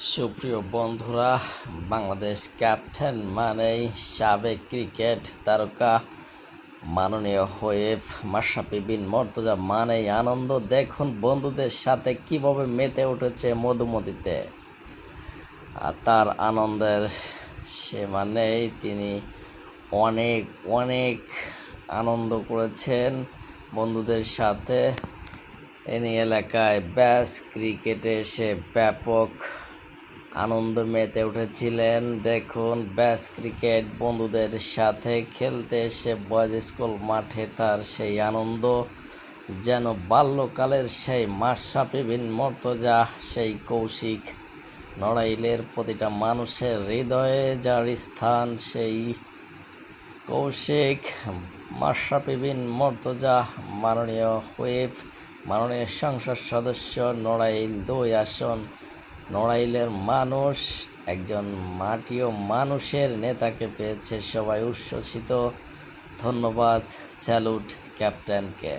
সুপ্রিয় বন্ধুরা, বাংলাদেশ ক্যাপ্টেন মানেই সাবেক ক্রিকেট তারকা মাননীয় হোয়েব মাশরাফি বিন মুর্তজা মানেই আনন্দ। দেখুন বন্ধুদের সাথে কিভাবে মেতে উঠেছে মধুমতিতে। আর তার আনন্দের সে মানেই তিনি অনেক অনেক আনন্দ করেছেন বন্ধুদের সাথে। এনি এলাকায় ব্যাস ক্রিকেটে সে ব্যাপক আনন্দ মেতে উঠেছিলেন। দেখুন ব্যাস ক্রিকেট বন্ধুদের সাথে খেলতে এসে বয়েজ স্কুল মাঠে তার সেই আনন্দ যেন বাল্যকালের সেই মাশরাফি বিন মুর্তজা, সেই কৌশিক নড়াইলের প্রতিটা মানুষের হৃদয়ে যার স্থান, সেই কৌশিক মাশরাফি বিন মুর্তজা মাননীয় হুইপ, মাননীয় সংসদ সদস্য, নড়াইল ২ আসন। নড়াইলের মানুষ একজন মাটিও মানুষের নেতাকে পেয়েছে, সবাই উচ্ছ্বসিত। ধন্যবাদ, স্যালুট ক্যাপ্টেনকে।